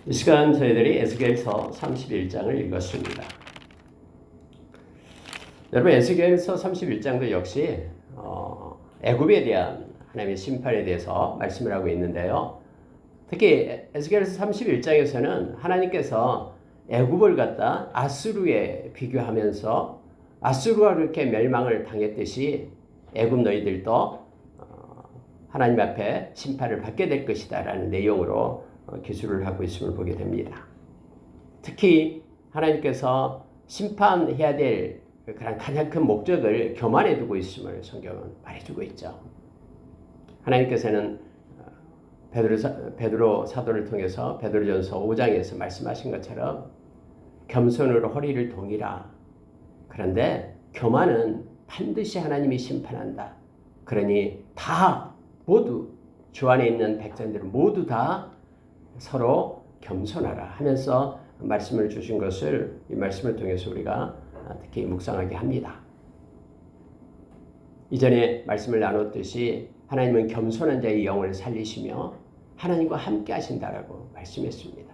이 시간 저희들이 에스겔서 31장을 읽었습니다. 여러분, 에스겔서 31장도 역시 애굽에 대한 하나님의 심판에 대해서 말씀을 하고 있는데요. 특히 에스겔서 31장에서는 하나님께서 애굽을 갖다 아수르에 비교하면서 아수르와 그렇게 멸망을 당했듯이 애굽 너희들도 하나님 앞에 심판을 받게 될 것이다 라는 내용으로 기술을 하고 있음을 보게 됩니다. 특히 하나님께서 심판해야 될 그런 가장 큰 목적을 교만에 두고 있음을 성경은 말해주고 있죠. 하나님께서는 베드로 사도를 통해서 베드로전서 5장에서 말씀하신 것처럼 겸손으로 허리를 동이라. 그런데 교만은 반드시 하나님이 심판한다. 그러니 다 모두 주 안에 있는 백성들은 모두 다 서로 겸손하라 하면서 말씀을 주신 것을 이 말씀을 통해서 우리가 특히 묵상하게 합니다. 이전에 말씀을 나눴듯이 하나님은 겸손한 자의 영을 살리시며 하나님과 함께 하신다라고 말씀했습니다.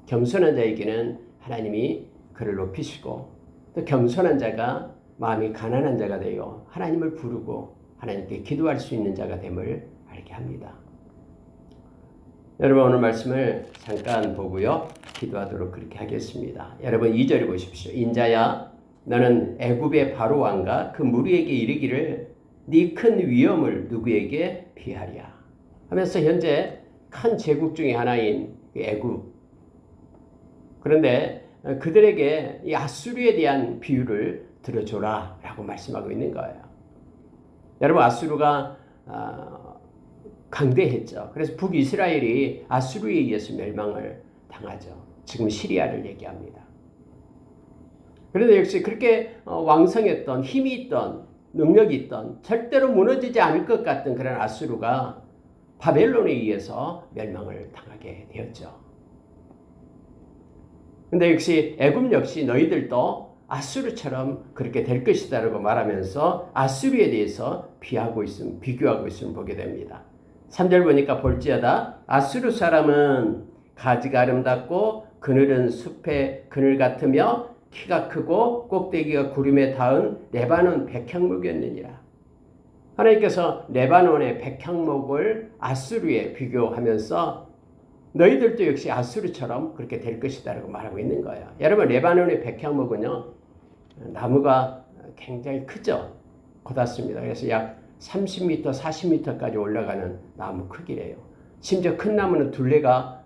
겸손한 자에게는 하나님이 그를 높이시고 또 겸손한 자가 마음이 가난한 자가 되어 하나님을 부르고 하나님께 기도할 수 있는 자가 됨을 알게 합니다. 여러분, 오늘 말씀을 잠깐 보고요. 기도하도록 그렇게 하겠습니다. 여러분 2절 보십시오. 인자야 너는 애굽의 바로 왕과 그 무리에게 이르기를 네 큰 위엄을 누구에게 비하랴 하면서 현재 큰 제국 중에 하나인 애굽, 그런데 그들에게 이 아수르에 대한 비유를 들어줘라 라고 말씀하고 있는 거예요. 여러분, 아수르가 강대했죠. 그래서 북이스라엘이 아수르에 의해서 멸망을 당하죠. 지금 시리아를 얘기합니다. 그런데 역시 그렇게 왕성했던 힘이 있던 능력이 있던 절대로 무너지지 않을 것 같던 그런 아수르가 바벨론에 의해서 멸망을 당하게 되었죠. 그런데 역시 애굽 역시 너희들도 아수르처럼 그렇게 될 것이다라고 말하면서 아수르에 대해서 비교하고 있음을 보게 됩니다. 3절 보니까 볼지어다 아수르 사람은 가지가 아름답고 그늘은 숲의 그늘 같으며 키가 크고 꼭대기가 구름에 닿은 레바논 백향목이었느니라. 하나님께서 레바논의 백향목을 아수르에 비교하면서 너희들도 역시 아수르처럼 그렇게 될 것이다라고 말하고 있는 거예요. 여러분, 레바논의 백향목은요, 나무가 굉장히 크죠. 고닫습니다. 그래서 약 30m, 40m까지 올라가는 나무 크기래요. 심지어 큰 나무는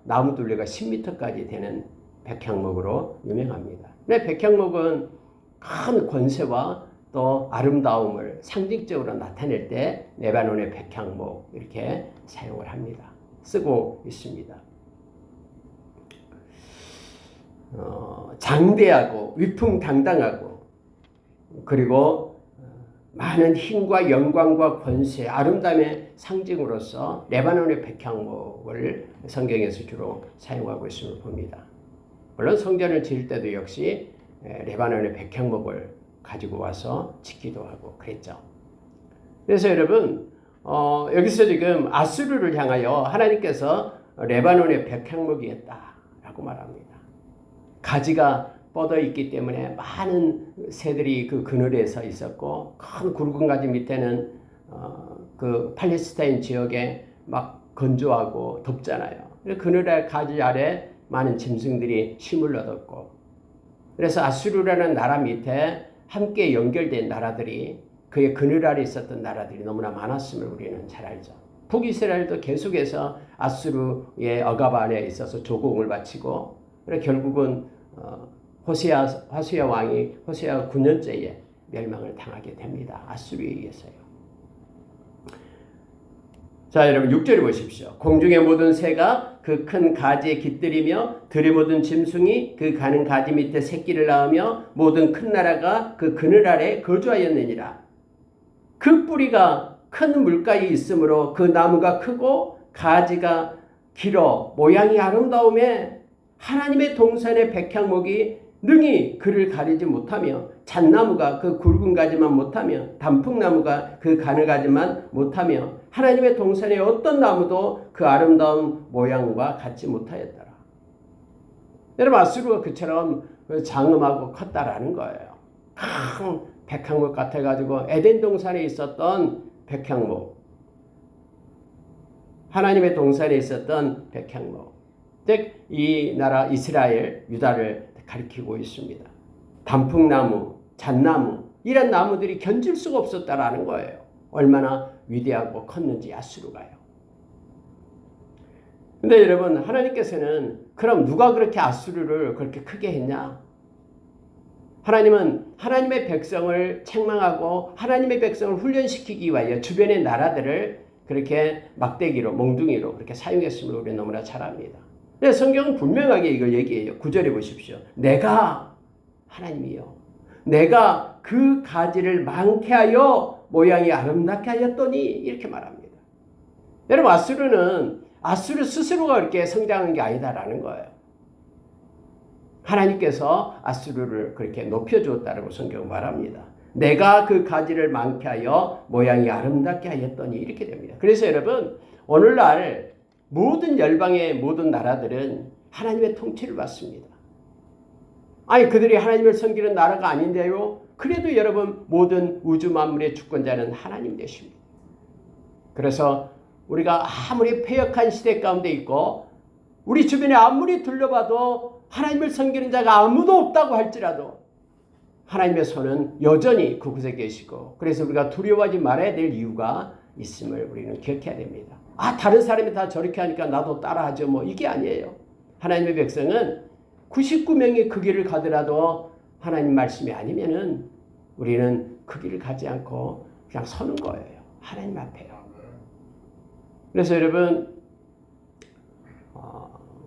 나무 둘레가 10m까지 되는 백향목으로 유명합니다. 근데 백향목은 큰 권세와 또 아름다움을 상징적으로 나타낼 때 레바논의 백향목 이렇게 사용을 합니다. 쓰고 있습니다. 장대하고 위풍당당하고 그리고 많은 힘과 영광과 권세, 아름다움의 상징으로서 레바논의 백향목을 성경에서 주로 사용하고 있음을 봅니다. 물론 성전을 지을 때도 역시 레바논의 백향목을 가지고 와서 짓기도 하고 그랬죠. 그래서 여러분, 여기서 지금 아수르를 향하여 하나님께서 레바논의 백향목이었다라고 말합니다. 가지가 뻗어 있기 때문에 많은 새들이 그 그늘에서 있었고, 큰 굵은 가지 밑에는 그 팔레스타인 지역에 막 건조하고 덥잖아요. 그늘의 가지 아래 많은 짐승들이 쉼을 얻었고, 그래서 아수르라는 나라 밑에 함께 연결된 나라들이, 그의 그늘 아래 있었던 나라들이 너무나 많았음을 우리는 잘 알죠. 북이스라엘도 계속해서 아수르의 억압 안에 있어서 조공을 바치고, 그래서 결국은 호세아 왕이 호세아 9년째에 멸망을 당하게 됩니다. 아수르에 의해서요. 자, 여러분 6절을 보십시오. 공중의 모든 새가 그 큰 가지에 깃들이며 들의 모든 짐승이 그 가는 가지 밑에 새끼를 낳으며 모든 큰 나라가 그 그늘 아래 거주하였느니라. 그 뿌리가 큰 물가에 있으므로 그 나무가 크고 가지가 길어 모양이 아름다움에 하나님의 동산의 백향목이 능히 그를 가리지 못하며 잣나무가 그 굵은 가지만 못하며 단풍나무가 그 가는 가지만 못하며 하나님의 동산의 어떤 나무도 그 아름다운 모양과 같지 못하였더라. 여러분 아수르가 그처럼 장엄하고 컸다라는 거예요. 큰 백향목 같아가지고 에덴 동산에 있었던 백향목, 하나님의 동산에 있었던 백향목, 즉 이 나라 이스라엘, 유다를 가리키고 있습니다. 단풍나무, 잣나무 이런 나무들이 견딜 수가 없었다라는 거예요. 얼마나 위대하고 컸는지 아수르가요. 근데 여러분 하나님께서는 그럼 누가 그렇게 아수르를 그렇게 크게 했냐? 하나님은 하나님의 백성을 책망하고 하나님의 백성을 훈련시키기 위하여 주변의 나라들을 그렇게 막대기로 몽둥이로 그렇게 사용했음을 우리는 너무나 잘 압니다. 그래서 성경은 분명하게 이걸 얘기해요. 9절에 보십시오. 내가 하나님이요 내가 그 가지를 많게 하여 모양이 아름답게 하였더니 이렇게 말합니다. 여러분 아수르 스스로가 그렇게 성장한 게 아니다라는 거예요. 하나님께서 아수르를 그렇게 높여주었다라고 성경은 말합니다. 내가 그 가지를 많게 하여 모양이 아름답게 하였더니 이렇게 됩니다. 그래서 여러분 오늘날 모든 열방의 모든 나라들은 하나님의 통치를 받습니다. 아니 그들이 하나님을 섬기는 나라가 아닌데요. 그래도 여러분 모든 우주 만물의 주권자는 하나님 되십니다. 그래서 우리가 아무리 패역한 시대 가운데 있고 우리 주변에 아무리 둘러봐도 하나님을 섬기는 자가 아무도 없다고 할지라도 하나님의 손은 여전히 그곳에 계시고 그래서 우리가 두려워하지 말아야 될 이유가 있음을 우리는 기억해야 됩니다. 다른 사람이 다 저렇게 하니까 나도 따라하죠. 뭐 이게 아니에요. 하나님의 백성은 99명이 그 길을 가더라도 하나님 말씀이 아니면은 우리는 그 길을 가지 않고 그냥 서는 거예요. 하나님 앞에요. 그래서 여러분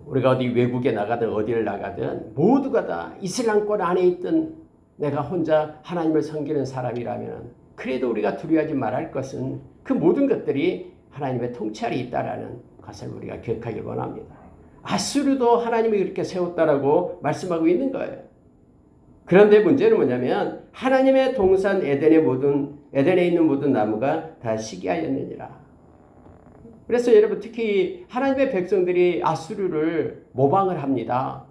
우리가 어디 외국에 나가든 어디를 나가든 모두가 다 이슬람권 안에 있든 내가 혼자 하나님을 섬기는 사람이라면 그래도 우리가 두려워하지 말할 것은 그 모든 것들이 하나님의 통치 아래 있다라는 것을 우리가 기억하길 원합니다. 아수르도 하나님이 그렇게 세웠다라고 말씀하고 있는 거예요. 그런데 문제는 뭐냐면 하나님의 동산 에덴에 있는 모든 나무가 다 시기하였느니라. 그래서 여러분 특히 하나님의 백성들이 아수르를 모방을 합니다.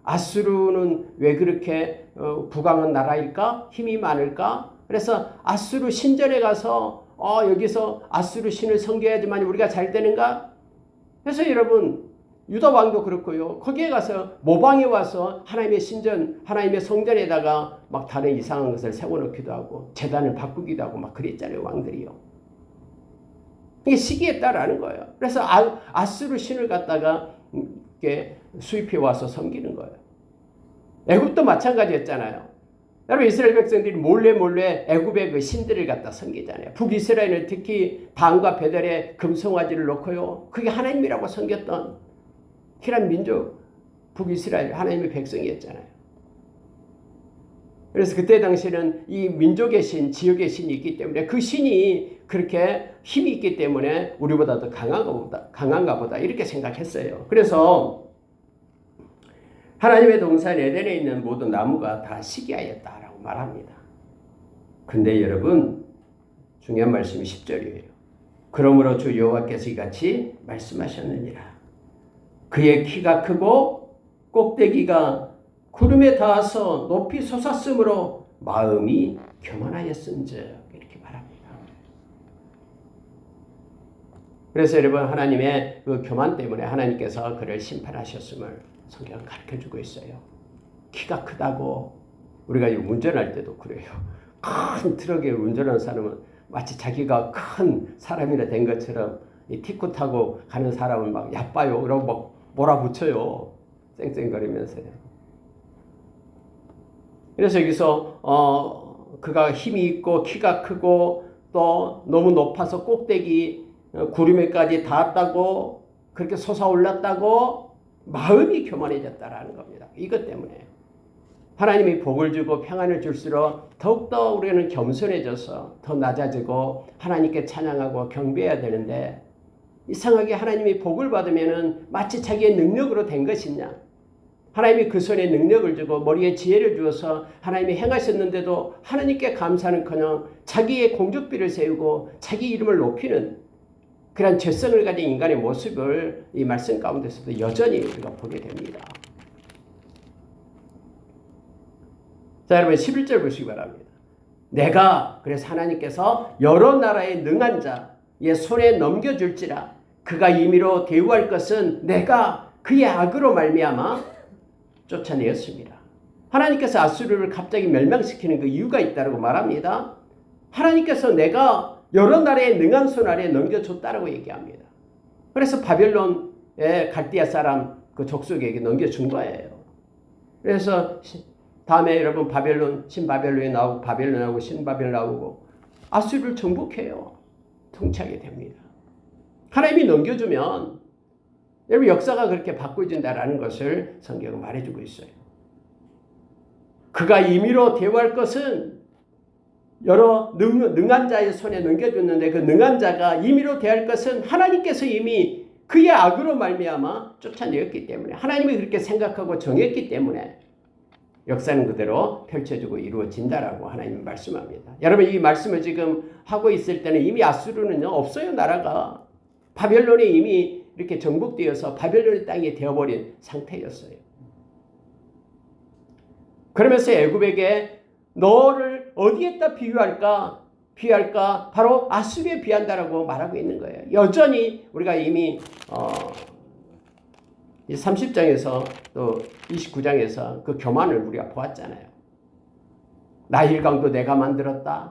아수르는 왜 그렇게 부강한 나라일까? 힘이 많을까? 그래서 아수르 신전에 가서 여기서 아수르 신을 섬겨야지만 우리가 잘 되는가? 그래서 여러분 유다 왕도 그렇고요. 거기에 가서 모방해 와서 하나님의 신전, 하나님의 성전에다가 막 다른 이상한 것을 세워놓기도 하고 제단을 바꾸기도 하고 막 그랬잖아요. 왕들이요. 이게 시기했다라는 거예요. 그래서 아수르 신을 갖다가 이렇게 수입해 와서 섬기는 거예요. 애굽도 마찬가지였잖아요. 여러분 이스라엘 백성들이 몰래 애굽의 그 신들을 갖다 섬기잖아요. 북이스라엘은 특히 단과 베델에 금송아지를 놓고요. 그게 하나님이라고 섬겼던 희란 민족 북이스라엘 하나님의 백성이었잖아요. 그래서 그때 당시에는 이 민족의 신, 지역의 신이 있기 때문에 그 신이 그렇게 힘이 있기 때문에 우리보다 더 강한가 보다 이렇게 생각했어요. 그래서 하나님의 동산 에덴에 있는 모든 나무가 다 시기하였다라고 말합니다. 근데 여러분 중요한 말씀이 10절이에요. 그러므로 주 여호와께서 이같이 말씀하셨느니라. 그의 키가 크고 꼭대기가 구름에 닿아서 높이 솟았으므로 마음이 교만하였은즉 이렇게 말합니다. 그래서 여러분 하나님의 그 교만 때문에 하나님께서 그를 심판하셨음을 성경은 가르쳐주고 있어요. 키가 크다고 우리가 운전할 때도 그래요. 큰 트럭에 운전하는 사람은 마치 자기가 큰 사람이나 된 것처럼 이 티코 타고 가는 사람은 막 야빠요. 그러고 막 몰아붙여요. 쌩쌩거리면서요. 그래서 여기서 그가 힘이 있고 키가 크고 또 너무 높아서 꼭대기 구름에까지 닿았다고 그렇게 솟아올랐다고 마음이 교만해졌다라는 겁니다. 이것 때문에 하나님이 복을 주고 평안을 줄수록 더욱더 우리는 겸손해져서 더 낮아지고 하나님께 찬양하고 경배해야 되는데 이상하게 하나님이 복을 받으면 마치 자기의 능력으로 된 것이냐. 하나님이 그 손에 능력을 주고 머리에 지혜를 주어서 하나님이 행하셨는데도 하나님께 감사는커녕 자기의 공적비를 세우고 자기 이름을 높이는 그런 죄성을 가진 인간의 모습을 이 말씀 가운데서도 여전히 우리가 보게 됩니다. 자, 여러분 11절 보시기 바랍니다. 내가 그래서 하나님께서 여러 나라의 능한 자의 손에 넘겨줄지라 그가 임의로 대우할 것은 내가 그의 악으로 말미암아 쫓아내었습니다. 하나님께서 아수르를 갑자기 멸망시키는 그 이유가 있다고 말합니다. 하나님께서 내가 여러 나라의 능한 손 아래 넘겨줬다라고 얘기합니다. 그래서 바벨론의 갈대아 사람 그 족속에게 넘겨준 거예요. 그래서 다음에 여러분 바벨론, 신바벨론이 나오고 바벨론하고 신바벨론 나오고 아수르를 정복해요. 통치하게 됩니다. 하나님이 넘겨주면 여러분 역사가 그렇게 바꿔진다라는 것을 성경은 말해주고 있어요. 그가 임의로 대우할 것은 여러 능한 자의 손에 넘겨줬는데 그 능한 자가 임의로 대할 것은 하나님께서 이미 그의 악으로 말미암아 쫓아내었기 때문에 하나님이 그렇게 생각하고 정했기 때문에 역사는 그대로 펼쳐지고 이루어진다라고 하나님은 말씀합니다. 여러분 이 말씀을 지금 하고 있을 때는 이미 아수르는요 없어요. 나라가 바벨론에 이미 이렇게 정복되어서 바벨론의 땅이 되어버린 상태였어요. 그러면서 애굽에게 너를 어디에다 비유할까? 바로 아수르에 비한다라고 말하고 있는 거예요. 여전히 우리가 이미 30장에서 또 29장에서 그 교만을 우리가 보았잖아요. 나일강도 내가 만들었다.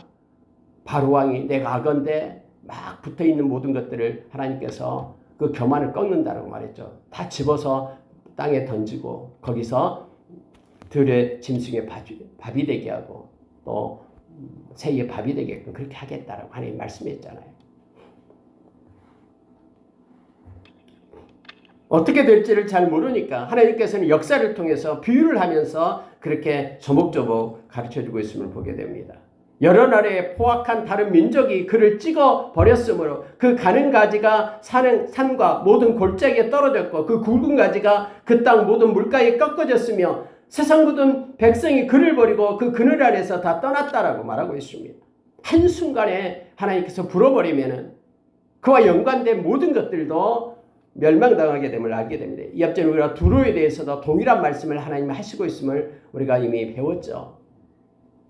바로왕이 내가 악언데 막 붙어있는 모든 것들을 하나님께서 그 교만을 꺾는다라고 말했죠. 다 집어서 땅에 던지고 거기서 들의 짐승의 밥이 되게 하고 또 새의 밥이 되게끔 그렇게 하겠다라고 하나님 말씀했잖아요. 어떻게 될지를 잘 모르니까 하나님께서는 역사를 통해서 비유를 하면서 그렇게 조목조목 가르쳐주고 있음을 보게 됩니다. 여러 나라의 포악한 다른 민족이 그를 찍어 버렸으므로 그 가는 가지가 산과 모든 골짜기에 떨어졌고 그 굵은 가지가 그 땅 모든 물가에 꺾어졌으며 세상 모든 백성이 그를 버리고 그 그늘 아래서 다 떠났다라고 말하고 있습니다. 한순간에 하나님께서 불어버리면은 그와 연관된 모든 것들도 멸망당하게 됨을 알게 됩니다. 이 앞전에 우리가 두로에 대해서도 동일한 말씀을 하나님이 하시고 있음을 우리가 이미 배웠죠.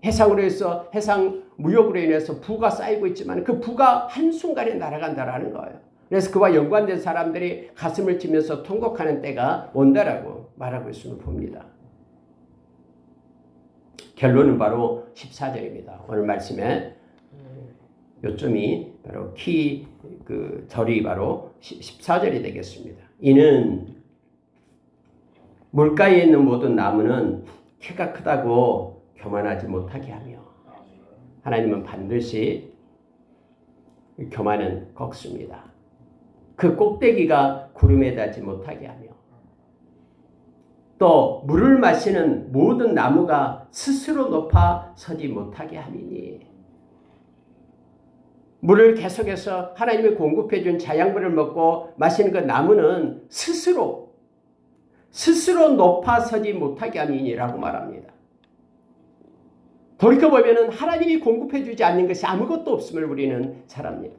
해상으로 해서 해상 무역으로 인해서 부가 쌓이고 있지만 그 부가 한순간에 날아간다라는 거예요. 그래서 그와 연관된 사람들이 가슴을 치면서 통곡하는 때가 온다라고 말하고 있음을 봅니다. 결론은 바로 14절입니다. 오늘 말씀에 요점이 바로 절이 바로 14절이 되겠습니다. 이는 물가에 있는 모든 나무는 키가 크다고 교만하지 못하게 하며 하나님은 반드시 교만은 꺾습니다. 그 꼭대기가 구름에 닿지 못하게 하며 또 물을 마시는 모든 나무가 스스로 높아 서지 못하게 함이니 물을 계속해서 하나님이 공급해 준 자양물을 먹고 마시는 그 나무는 스스로 높아 서지 못하게 함이니라고 말합니다. 돌이켜보면 하나님이 공급해 주지 않는 것이 아무것도 없음을 우리는 잘 압니다.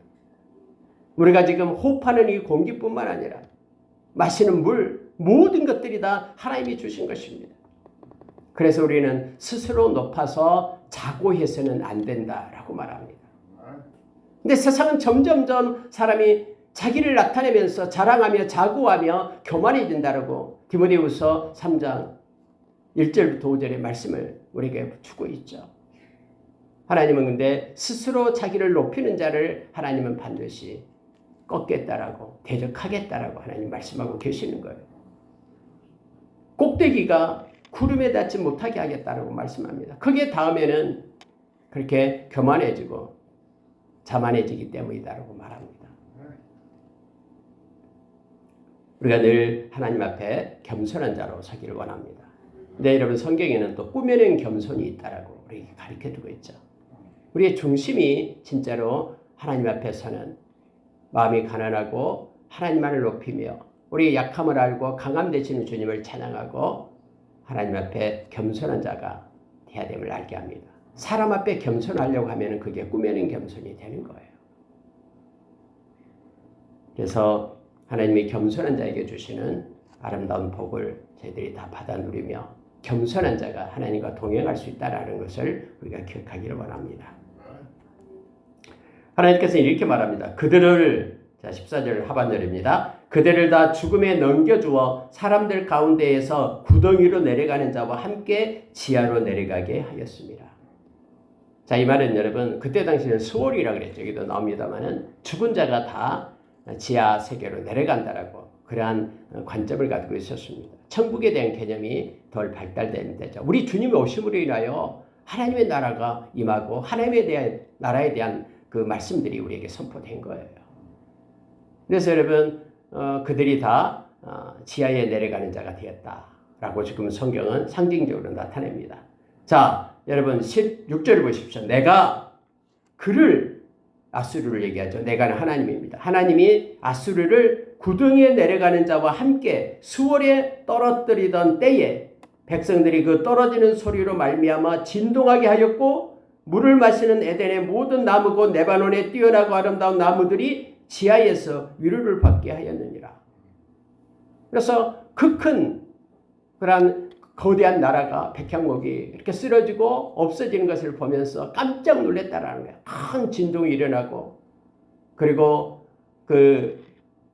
우리가 지금 호흡하는 이 공기뿐만 아니라 마시는 물 모든 것들이 다 하나님이 주신 것입니다. 그래서 우리는 스스로 높아서 자고해서는 안 된다라고 말합니다. 근데 세상은 점점점 사람이 자기를 나타내면서 자랑하며 자고하며 교만해진다라고 디모데후서 3장 1절부터 5절의 말씀을 우리에게 주고 있죠. 하나님은 근데 스스로 자기를 높이는 자를 하나님은 반드시 꺾겠다라고 대적하겠다라고 하나님 말씀하고 계시는 거예요. 꼭대기가 구름에 닿지 못하게 하겠다라고 말씀합니다. 그게 다음에는 그렇게 교만해지고 자만해지기 때문이다라고 말합니다. 우리가 늘 하나님 앞에 겸손한 자로 서기를 원합니다. 근데 여러분 성경에는 또 꾸며낸 겸손이 있다라고 우리에게 가르쳐주고 있죠. 우리의 중심이 진짜로 하나님 앞에 서는 마음이 가난하고 하나님만을 높이며 우리의 약함을 알고 강함 되시는 주님을 찬양하고 하나님 앞에 겸손한 자가 되어야 됨을 알게 합니다. 사람 앞에 겸손하려고 하면 그게 꾸며낸 겸손이 되는 거예요. 그래서 하나님이 겸손한 자에게 주시는 아름다운 복을 저희들이 다 받아 누리며 겸손한 자가 하나님과 동행할 수 있다는 것을 우리가 기억하기를 원합니다. 하나님께서 이렇게 말합니다. 그들을, 자 14절 하반절입니다. 그들을 다 죽음에 넘겨주어 사람들 가운데에서 구덩이로 내려가는 자와 함께 지하로 내려가게 하였습니다. 자, 이 말은 여러분 그때 당시에는 수월이라고 그랬죠. 여기도 나옵니다만은 죽은 자가 다 지하 세계로 내려간다라고 그러한 관점을 가지고 있었습니다. 천국에 대한 개념이 덜 발달된 데죠. 우리 주님의 오심으로 인하여 하나님의 나라가 임하고 하나님에 대한 나라에 대한 그 말씀들이 우리에게 선포된 거예요. 그래서 여러분 그들이 다 지하에 내려가는 자가 되었다라고 지금 성경은 상징적으로 나타냅니다. 자, 여러분 16절을 보십시오. 내가 그를, 아수르를 얘기하죠. 내가는 하나님입니다. 하나님이 아수르를 구덩이에 내려가는 자와 함께 수월에 떨어뜨리던 때에 백성들이 그 떨어지는 소리로 말미암아 진동하게 하였고 물을 마시는 에덴의 모든 나무 곧 레바논의 뛰어나고 아름다운 나무들이 지하에서 위로를 받게 하였느니라. 그래서 그 큰 그러한 거대한 나라가 백향목이 이렇게 쓰러지고 없어지는 것을 보면서 깜짝 놀랐다라는 거예요. 큰 진동이 일어나고 그리고 그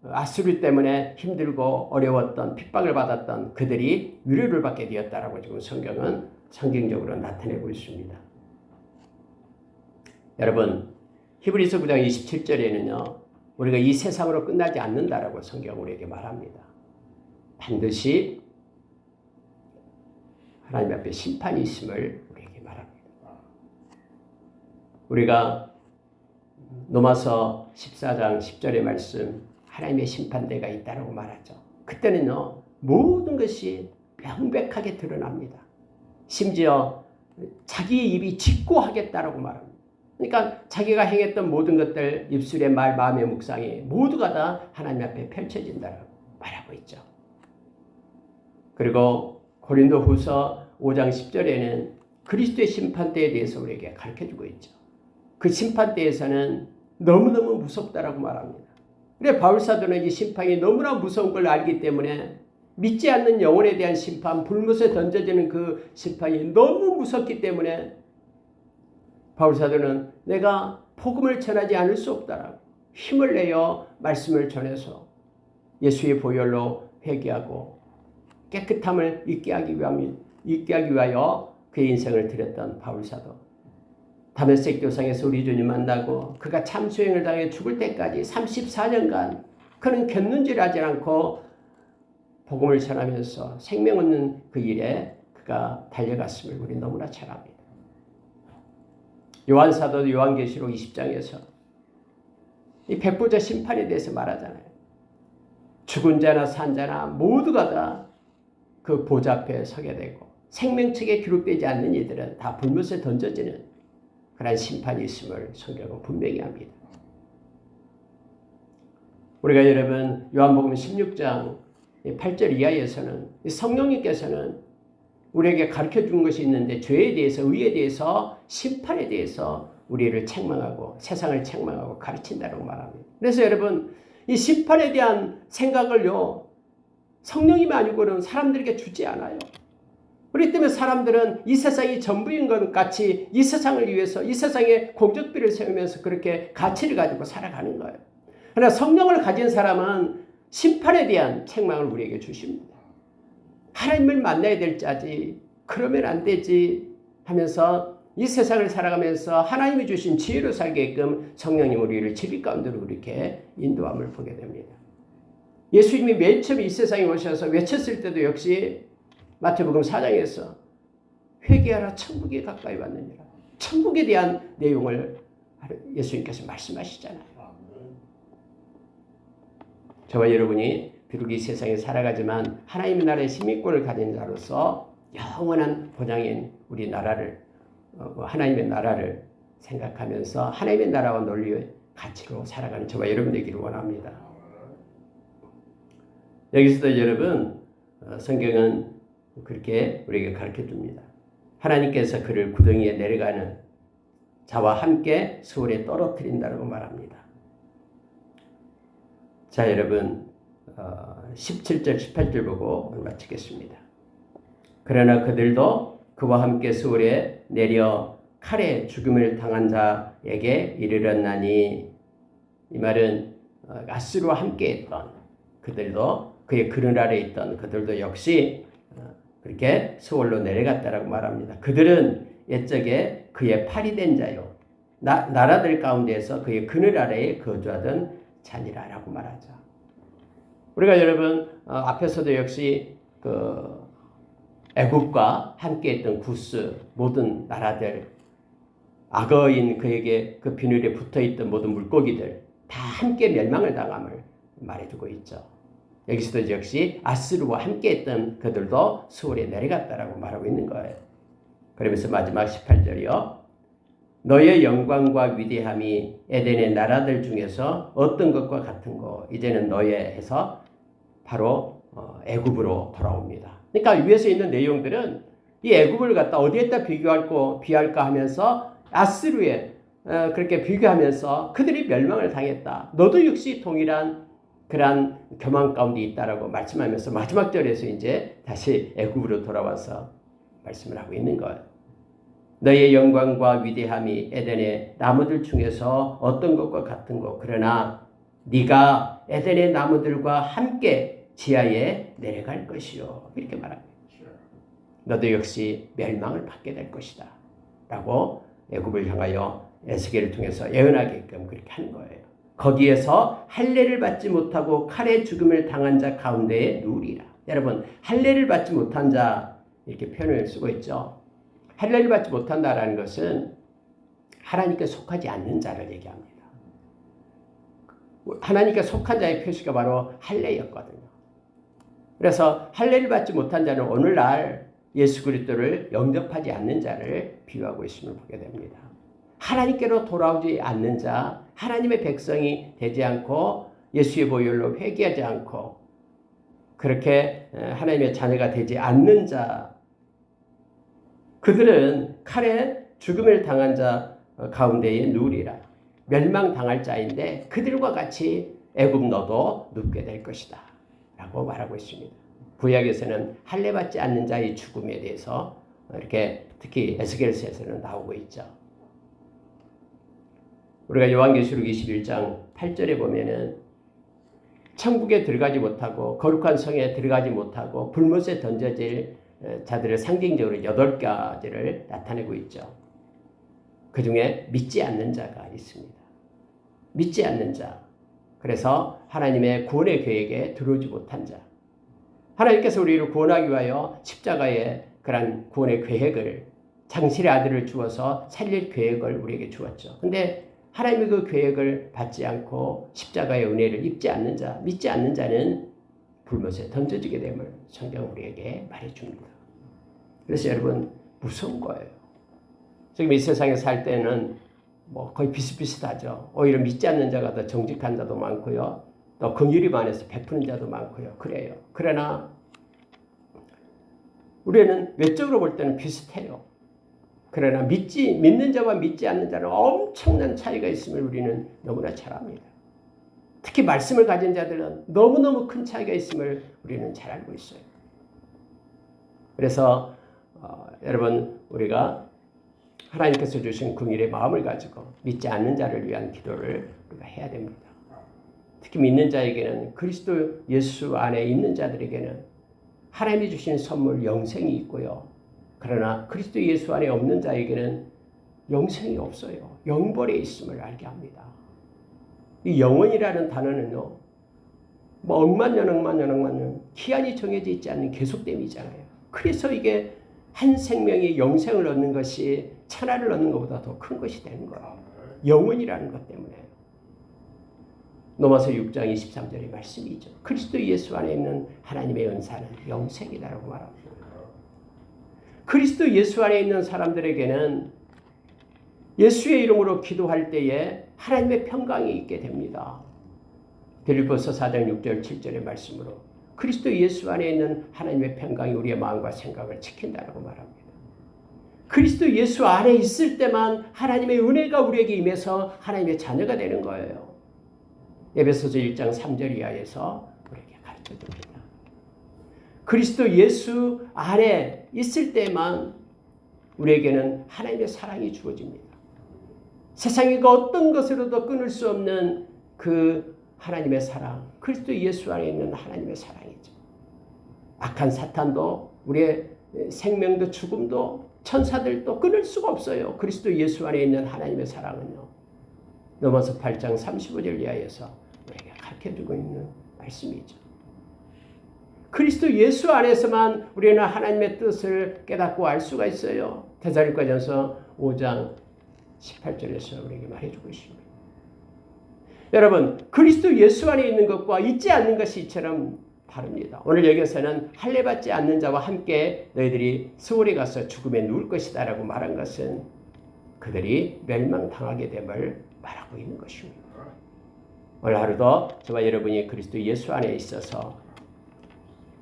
아수르 때문에 힘들고 어려웠던 핍박을 받았던 그들이 위로를 받게 되었다라고 지금 성경은 상징적으로 나타내고 있습니다. 여러분 히브리서 9장 27절에는요. 우리가 이 세상으로 끝나지 않는다라고 성경은 우리에게 말합니다. 반드시 하나님 앞에 심판이 있음을 우리에게 말합니다. 우리가 로마서 14장 10절의 말씀 하나님의 심판대가 있다라고 말하죠. 그때는요. 모든 것이 명백하게 드러납니다. 심지어 자기의 입이 직고하겠다라고 말합니다. 그러니까 자기가 행했던 모든 것들, 입술의 말, 마음의 묵상이 모두가 다 하나님 앞에 펼쳐진다라고 말하고 있죠. 그리고 고린도 후서 5장 10절에는 그리스도의 심판대에 대해서 우리에게 가르쳐주고 있죠. 그 심판대에서는 너무너무 무섭다라고 말합니다. 그래 바울사도는 이 심판이 너무나 무서운 걸 알기 때문에 믿지 않는 영혼에 대한 심판, 불못에 던져지는 그 심판이 너무 무섭기 때문에 바울사도는 내가 복음을 전하지 않을 수 없다라고 힘을 내어 말씀을 전해서 예수의 보혈로 회개하고 깨끗함을 잊게 하기 위하여 그의 인생을 드렸던 바울사도. 다메섹 도상에서 우리 주님 만나고 그가 참수행을 당해 죽을 때까지 34년간 그는 곁눈질하지 않고 복음을 전하면서 생명 얻는 그 일에 그가 달려갔음을 우리 너무나 잘 압니다. 요한사도 요한계시록 20장에서 이 백보자 심판에 대해서 말하잖아요. 죽은 자나 산 자나 모두가 다 그 보좌 앞에 서게 되고 생명책에 기록되지 않는 이들은 다 불못에 던져지는 그런 심판이 있음을 성경은 분명히 합니다. 우리가 여러분 요한복음 16장 8절 이하에서는 성령님께서는 우리에게 가르쳐준 것이 있는데 죄에 대해서, 의에 대해서, 심판에 대해서 우리를 책망하고 세상을 책망하고 가르친다고 말합니다. 그래서 여러분 이 심판에 대한 생각을요 성령님이 아니고는 사람들에게 주지 않아요. 그렇기 때문에 사람들은 이 세상이 전부인 것 같이 이 세상을 위해서 이 세상에 공적비를 세우면서 그렇게 가치를 가지고 살아가는 거예요. 그러나 성령을 가진 사람은 심판에 대한 책망을 우리에게 주십니다. 하나님을 만나야 될 자지 그러면 안 되지 하면서 이 세상을 살아가면서 하나님이 주신 지혜로 살게끔 성령님 우리를 진리 가운데로 이렇게 인도함을 보게 됩니다. 예수님이 맨 처음 이 세상에 오셔서 외쳤을 때도 역시 마태복음 4장에서 회개하라 천국이 가까이 왔느니라. 천국에 대한 내용을 예수님께서 말씀하시잖아요. 저와 여러분이 비록 이 세상에 살아가지만 하나님의 나라의 시민권을 가진 자로서 영원한 보장인 우리 나라를 하나님의 나라를 생각하면서 하나님의 나라와 논리의 가치로 살아가는 저와 여러분 되기를 원합니다. 여기서도 여러분 성경은 그렇게 우리에게 가르쳐줍니다. 하나님께서 그를 구덩이에 내려가는 자와 함께 수월에 떨어뜨린다고 말합니다. 자 여러분 17절 18절 보고 마치겠습니다. 그러나 그들도 그와 함께 수월에 내려 칼에 죽음을 당한 자에게 이르렀나니, 이 말은 아스루와 함께 했던 그들도, 그의 그늘 아래 있던 그들도 역시 그렇게 수월로 내려갔다라고 말합니다. 그들은 옛적에 그의 팔이 된 자요, 나라들 가운데에서 그의 그늘 아래에 거주하던 자니라라고 말하죠. 우리가 여러분 앞에서도 역시 그 애굽과 함께했던 구스 모든 나라들, 악어인 그에게 그 비늘에 붙어있던 모든 물고기들 다 함께 멸망을 당함을 말해주고 있죠. 여기서도 역시 아스루와 함께했던 그들도 수월에 내려갔다라고 말하고 있는 거예요. 그러면서 마지막 18절이요. 너의 영광과 위대함이 에덴의 나라들 중에서 어떤 것과 같은 거, 이제는 너의 해서 바로 애굽으로 돌아옵니다. 그러니까 위에서 있는 내용들은 이 애굽을 갖다 어디에다 비교할까 하면서 아스루에 그렇게 비교하면서 그들이 멸망을 당했다. 너도 역시 동일한 그러한 교만 가운데 있다라고 말씀하면서 마지막 절에서 이제 다시 애굽으로 돌아와서 말씀을 하고 있는 거예요. 너의 영광과 위대함이 에덴의 나무들 중에서 어떤 것과 같은 것, 그러나 네가 에덴의 나무들과 함께 지하에 내려갈 것이요, 이렇게 말합니다. 너도 역시 멸망을 받게 될 것이다 라고 애굽을 향하여 에스겔을 통해서 예언하게끔 그렇게 하는 거예요. 거기에서 할례를 받지 못하고 칼에 죽음을 당한 자 가운데에 누우리라. 여러분, 할례를 받지 못한 자 이렇게 표현을 쓰고 있죠. 할례를 받지 못한다라는 것은 하나님께 속하지 않는 자를 얘기합니다. 하나님께 속한 자의 표시가 바로 할례였거든요. 그래서 할례를 받지 못한 자는 오늘날 예수 그리스도를 영접하지 않는 자를 비유하고 있음을 보게 됩니다. 하나님께로 돌아오지 않는 자, 하나님의 백성이 되지 않고 예수의 보혈로 회개하지 않고 그렇게 하나님의 자녀가 되지 않는 자, 그들은 칼에 죽음을 당한 자 가운데에 누우리라. 멸망당할 자인데 그들과 같이 애굽 너도 눕게 될 것이다 라고 말하고 있습니다. 구약에서는 할례 받지 않는 자의 죽음에 대해서 이렇게 특히 에스겔서에서는 나오고 있죠. 우리가 요한계시록 21장 8절에 보면은 천국에 들어가지 못하고 거룩한 성에 들어가지 못하고 불못에 던져질 자들을 상징적으로 8가지를 나타내고 있죠. 그 중에 믿지 않는 자가 있습니다. 믿지 않는 자. 그래서 하나님의 구원의 계획에 들어오지 못한 자. 하나님께서 우리를 구원하기 위하여 십자가의 그런 구원의 계획을, 장실의 아들을 주어서 살릴 계획을 우리에게 주었죠. 근데 하나님의 그 계획을 받지 않고 십자가의 은혜를 입지 않는 자, 믿지 않는 자는 불못에 던져지게 됨을 성경 우리에게 말해줍니다. 그래서 여러분 무서운 거예요. 지금 이 세상에 살 때는 뭐 거의 비슷비슷하죠. 오히려 믿지 않는 자가 더 정직한 자도 많고요. 또 긍휼이 많아서 베푸는 자도 많고요. 그래요. 그러나 우리는 외적으로 볼 때는 비슷해요. 그러나 믿는 자와 믿지 않는 자는 엄청난 차이가 있음을 우리는 너무나 잘 압니다. 특히 말씀을 가진 자들은 너무너무 큰 차이가 있음을 우리는 잘 알고 있어요. 그래서 여러분 우리가 하나님께서 주신 긍휼의 마음을 가지고 믿지 않는 자를 위한 기도를 우리가 해야 됩니다. 특히 믿는 자에게는, 그리스도 예수 안에 있는 자들에게는 하나님이 주신 선물 영생이 있고요. 그러나 그리스도 예수 안에 없는 자에게는 영생이 없어요. 영벌에 있음을 알게 합니다. 이 영원이라는 단어는요, 뭐 억만 년 기한이 정해져 있지 않는 계속됨이잖아요. 그래서 이게 한 생명이 영생을 얻는 것이 천하를 얻는 것보다 더 큰 것이 되는 거예요. 영원이라는 것 때문에. 로마서 6장 23절의 말씀이죠. 그리스도 예수 안에 있는 하나님의 은사는 영생이다라고 말합니다. 그리스도 예수 안에 있는 사람들에게는 예수의 이름으로 기도할 때에 하나님의 평강이 있게 됩니다. 빌립보서 4장 6절 7절의 말씀으로 그리스도 예수 안에 있는 하나님의 평강이 우리의 마음과 생각을 지킨다라고 말합니다. 그리스도 예수 안에 있을 때만 하나님의 은혜가 우리에게 임해서 하나님의 자녀가 되는 거예요. 에베소서 1장 3절 이하에서 우리에게 가르쳐줍니다. 그리스도 예수 안에 있을 때만 우리에게는 하나님의 사랑이 주어집니다. 세상의 그 어떤 것으로도 끊을 수 없는 그 하나님의 사랑, 그리스도 예수 안에 있는 하나님의 사랑이죠. 악한 사탄도 우리의 생명도 죽음도 천사들도 끊을 수가 없어요. 그리스도 예수 안에 있는 하나님의 사랑은요. 로마서 8장 35절 이하에서 우리에게 가르쳐주고 있는 말씀이죠. 그리스도 예수 안에서만 우리는 하나님의 뜻을 깨닫고 알 수가 있어요. 데살로니가전서 5장 18절에서 우리에게 말해주고 있습니다. 여러분, 그리스도 예수 안에 있는 것과 있지 않는 것이 이처럼 다릅니다. 오늘 여기서는 할례받지 않는 자와 함께 너희들이 스올에 가서 죽음에 누울 것이다 라고 말한 것은 그들이 멸망당하게 됨을 말하고 있는 것입니다. 오늘 하루도 저와 여러분이 그리스도 예수 안에 있어서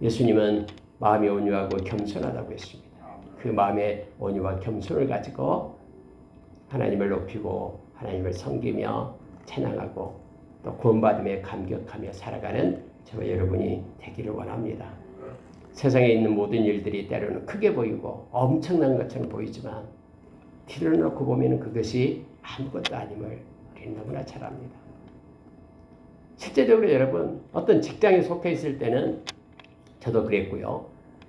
예수님은 마음이 온유하고 겸손하다고 했습니다. 그 마음의 온유와 겸손을 가지고 하나님을 높이고 하나님을 섬기며 찬양하고 또 구원받음에 감격하며 살아가는 저와 여러분이 되기를 원합니다. 세상에 있는 모든 일들이 때로는 크게 보이고 엄청난 것처럼 보이지만 뒤를 놓고 보면 그것이 아무것도 아님을 우리는 너무나 잘 압니다. 실제적으로 여러분 어떤 직장에 속해 있을 때는 저도 그랬고요.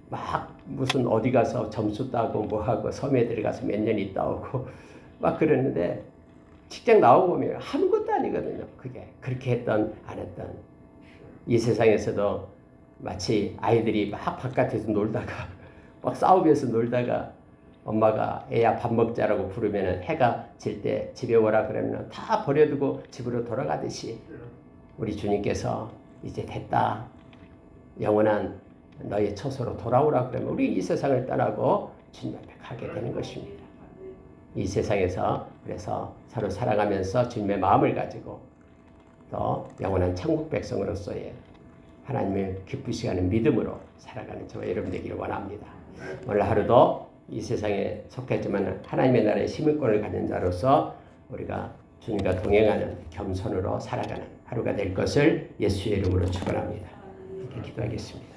막 무슨 어디 가서 점수 따고 뭐하고 섬에 들어가서 몇 년 있다 오고 막 그러는데 직장 나오고 보면 아무것도 아니거든요. 그게 그렇게 했던 안 했던 이 세상에서도 마치 아이들이 막 바깥에서 놀다가 막 싸우면서 놀다가 엄마가 애야 밥 먹자라고 부르면 해가 질 때 집에 오라 그러면 다 버려두고 집으로 돌아가듯이 우리 주님께서 이제 됐다. 영원한 너의 처소로 돌아오라 그러면 우리 이 세상을 떠나고 주님 앞에 가게 되는 것입니다. 이 세상에서 그래서 서로 사랑하면서 주님의 마음을 가지고 또 영원한 천국 백성으로서의 하나님을 기쁘시게 하는 믿음으로 살아가는 저와 여러분 되기를 원합니다. 오늘 하루도 이 세상에 속했지만 하나님의 나라의 시민권을 가진 자로서 우리가 주님과 동행하는 겸손으로 살아가는 하루가 될 것을 예수의 이름으로 축원합니다. 이렇게 기도하겠습니다.